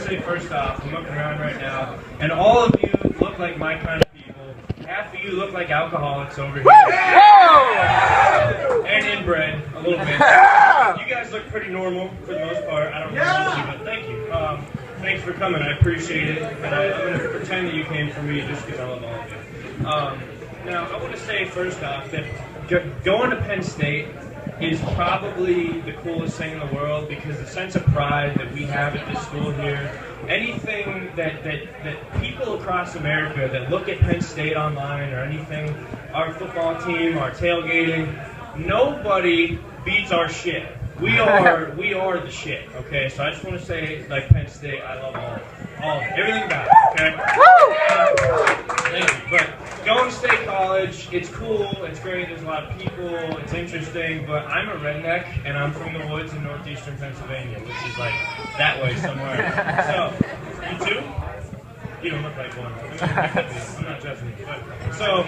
say first off, I'm looking around right now, and all of you look like my kind of people. Half of you look like alcoholics over here. And inbred, a little bit. You guys look pretty normal for the most part. I don't know you, but thank you. Thanks for coming. I appreciate it. And I'm going to pretend that you came for me just because I love all of you. Now, I want to say first off that going to Penn State is probably the coolest thing in the world because the sense of pride that we have at this school here, anything that people across America that look at Penn State online or anything, our football team, our tailgating, nobody beats our shit. We are the shit, okay? So I just want to say, like Penn State, I love all of it, everything about it, okay? Thank you. But going to State College, it's cool, it's great, there's a lot of people, it's interesting, but I'm a redneck, and I'm from the woods in northeastern Pennsylvania, which is like that way somewhere. So, you too? You don't look like one. I mean, I'm not judging you. But, so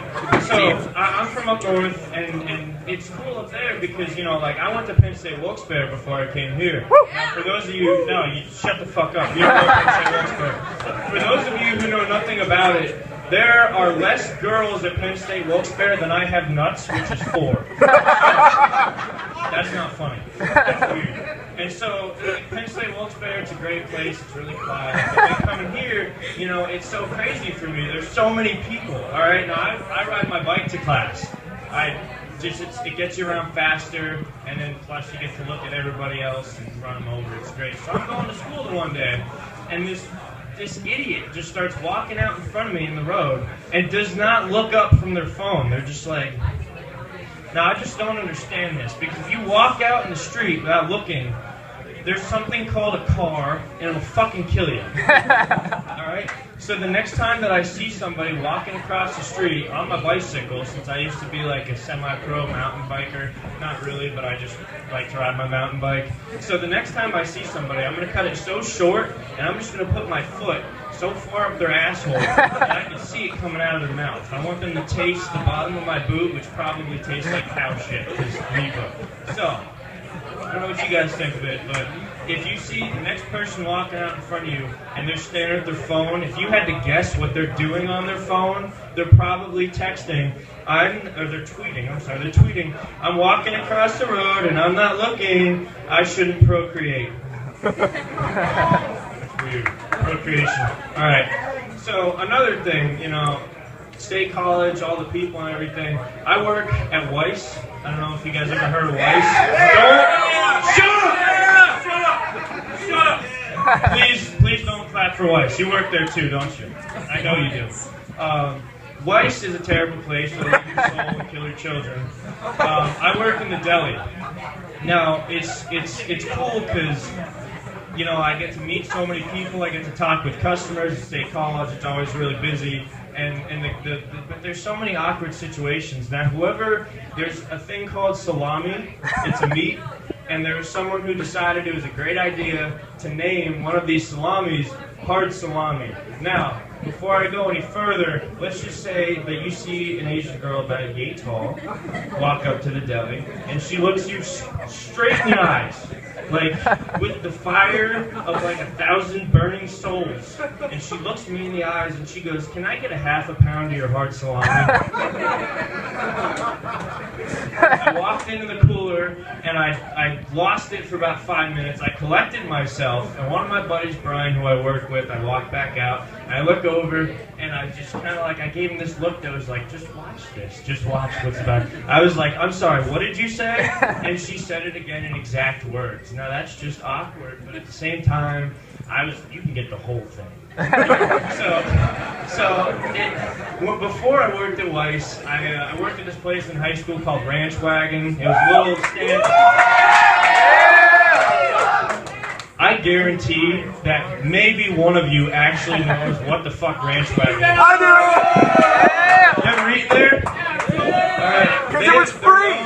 I'm from up north, and it's cool up there because, you know, like, I went to Penn State Wilkes-Barre before I came here. Now, for those of you, no, you shut the fuck up. You don't know Penn State Wilkes-Barre. For those of you who know nothing about it, there are less girls at Penn State Wilkes-Barre than I have nuts, which is 4. That's not funny. That's weird. And so, Penn State Wilkes-Barre, it's a great place, it's really quiet. But then coming here, you know, it's so crazy for me. There's so many people, all right? Now, I ride my bike to class. It gets you around faster, and then plus you get to look at everybody else and run them over. It's great. So I'm going to school one day, and this idiot just starts walking out in front of me in the road and does not look up from their phone. They're just like... Now, I just don't understand this, because if you walk out in the street without looking, there's something called a car, and it'll fucking kill you. Alright? So the next time that I see somebody walking across the street on my bicycle, since I used to be like a semi-pro mountain biker, not really, but I just like to ride my mountain bike. So the next time I see somebody, I'm going to cut it so short, and I'm just going to put my foot so far up their asshole that I can see it coming out of their mouth. I want them to taste the bottom of my boot, which probably tastes like cow shit, because Repo. So, I don't know what you guys think of it, but if you see the next person walking out in front of you and they're staring at their phone, if you had to guess what they're doing on their phone, they're probably texting. They're tweeting, I'm walking across the road and I'm not looking, I shouldn't procreate. That's weird. Procreation. Alright, so another thing, you know, State College, all the people and everything. I work at Weiss. I don't know if you guys ever heard of Weiss. Shut up! Please don't clap for Weiss. You work there too, don't you? I know you do. Weiss is a terrible place to leave your soul and kill your children. I work in the deli. Now, it's cool because, you know, I get to meet so many people. I get to talk with customers at State College. It's always really busy. But there's so many awkward situations. Now, there's a thing called salami. It's a meat. And there was someone who decided it was a great idea to name one of these salamis hard salami. Now, before I go any further, let's just say that you see an Asian girl about yay tall walk up to the deli, and she looks you straight in the eyes, like with the fire of like 1,000 burning souls. And she looks me in the eyes and she goes, "Can I get a half a pound of your hard salami?" I walked into the cooler and I lost it for about 5 minutes. I collected myself, and one of my buddies, Brian, who I work with, I walked back out and I look over and I just kind of like, I gave him this look that was like, just watch this, just watch what's about. I was like, "I'm sorry, what did you say?" And she said it again in exact words. Now that's just awkward, but at the same time, you can get the whole thing. Before I worked at Weiss, I worked at this place in high school called Ranch Wagon. It was a little stand. I guarantee that maybe one of you actually knows what the fuck Ranch Wagon is. I do! You ever eat there? Alright. Because it was free!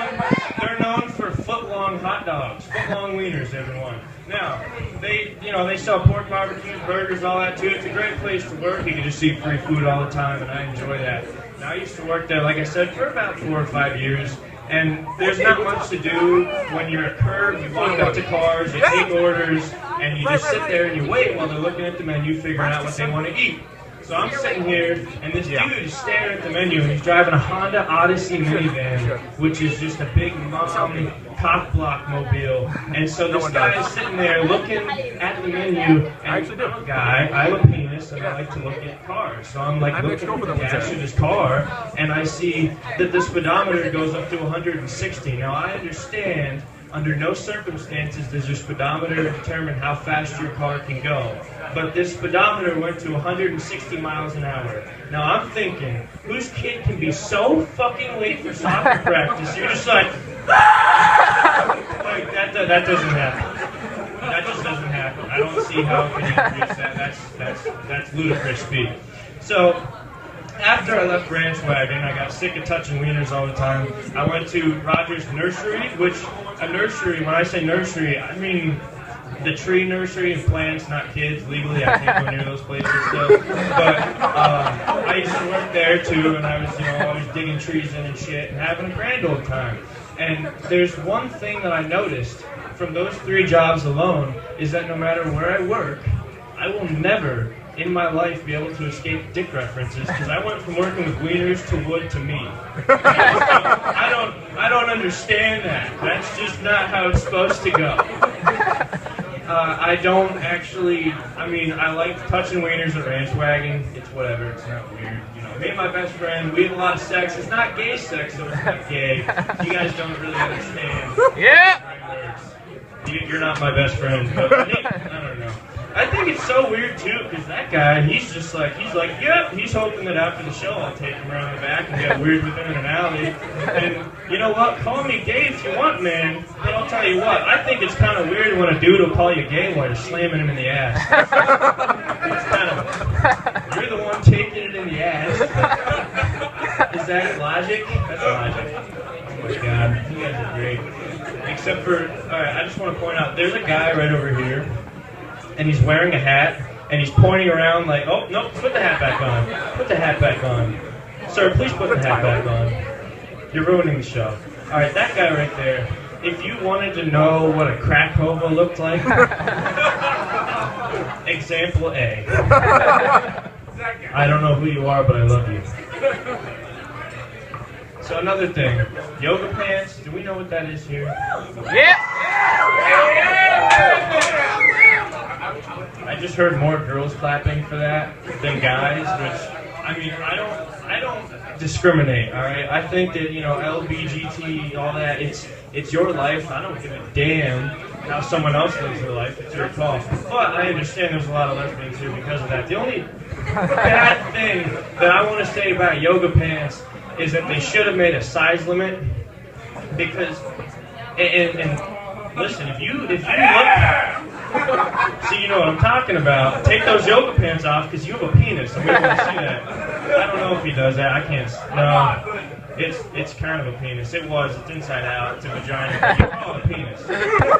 They're known for foot-long hot dogs, foot-long wieners, everyone. Now, they sell pork barbecues, burgers, all that too. It's a great place to work. You can just eat free food all the time, and I enjoy that. Now, I used to work there, like I said, for about 4 or 5 years, And there's not much to do when you're at curb. You walk up to cars, you take orders, and you just sit there and you wait while they're looking at the menu, figuring out what they want to eat. So I'm sitting here, and this dude is staring at the menu, and he's driving a Honda Odyssey minivan, which is just a big mom cock block mobile. And so this guy is sitting there looking at the menu, and I'm a guy, I have a penis, and I like to look at cars. So I'm like looking at the dash of his car, and I see that the speedometer goes up to 160. Now I understand, under no circumstances does your speedometer determine how fast your car can go. But this speedometer went to 160 miles an hour. Now I'm thinking, whose kid can be so fucking late for soccer practice? You're just like, that doesn't happen. That just doesn't happen. I don't see how it can increase that. That's ludicrous speed. So, after I left Ranch Wagon, I got sick of touching wieners all the time. I went to Rogers Nursery, which a nursery, when I say nursery, I mean the tree nursery and plants, not kids. Legally, I can't go near those places still. But I used to work there too, and I was, always digging trees in and shit and having a grand old time. And there's one thing that I noticed from those 3 jobs alone is that no matter where I work, I will never in my life be able to escape dick references, because I went from working with wieners to wood to me. I don't understand that. That's just not how it's supposed to go. I don't actually, I like touching wieners at Ranch Wagon. It's whatever, it's not weird. Me and my best friend, we have a lot of sex. It's not gay sex, so it's not gay. You guys don't really understand. Yeah. You're not my best friend, but I don't know. I think it's so weird too, because that guy, he's like, yep, he's hoping that after the show I'll take him around the back and get weird with him in an alley. And you know what? Call me gay if you want, man. But I'll tell you what, I think it's kind of weird when a dude will call you gay while you're slamming him in the ass. It's kind of, you're the one taking it in the ass. Is that logic? That's logic. Oh my God, you guys are great. Except for, alright, I just want to point out, there's a guy right over here, and he's wearing a hat, and he's pointing around like, oh, no, put the hat back on. Put the hat back on. Sir, please put the hat back on. You're ruining the show. Alright, that guy right there, if you wanted to know what a crack hobo looked like, example A. I don't know who you are, but I love you. So another thing, yoga pants, do we know what that is here? Yeah. I just heard more girls clapping for that than guys, which, I don't discriminate, alright? I think that, LBGT, all that, it's your life. I don't give a damn how someone else lives their life. It's your call. But I understand there's a lot of lesbians here because of that. The only bad thing that I want to say about yoga pants is that they should have made a size limit, because, and listen, if you look, see, you know what I'm talking about, take those yoga pants off, because you have a penis, and we don't want to see that. I don't know if he does that, I can't, no, it's kind of a penis, it's inside out, it's a vagina, but you call it a penis.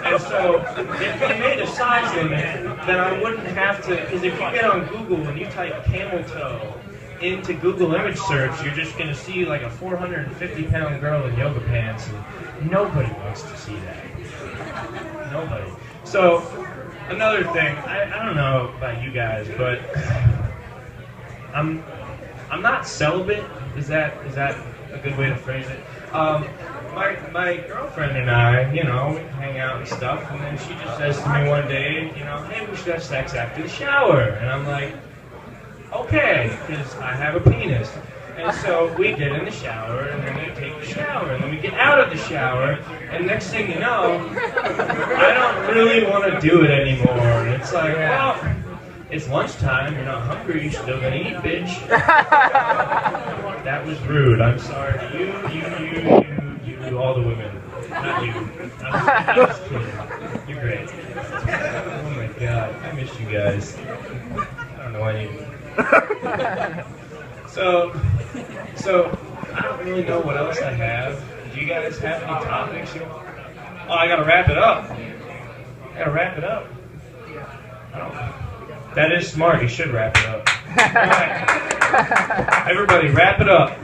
And so, if they made a size limit, then I wouldn't have to, because if you get on Google and you type camel toe into Google image search, you're just going to see like a 450-pound girl in yoga pants, and nobody wants to see that. Nobody. So, another thing, I don't know about you guys, but I'm not celibate. Is that a good way to phrase it? My girlfriend and I, we hang out and stuff, and then she just says to me one day, hey, we should have sex after the shower. And I'm like, okay, because I have a penis. And so we get in the shower, and then we take the shower, and then we get out of the shower, and next thing you know, I don't really want to do it anymore. And it's like, well, it's lunchtime, you're not hungry, you're still gonna eat, bitch. That was rude. I'm sorry to you, all the women. Not you. I'm just kidding. You're great. Oh my God, I miss you guys. I don't know why you... So I don't really know what else I have. Do you guys have any topics? Oh, I gotta wrap it up. I don't know. That is smart. You should wrap it up. All right. Everybody, wrap it up.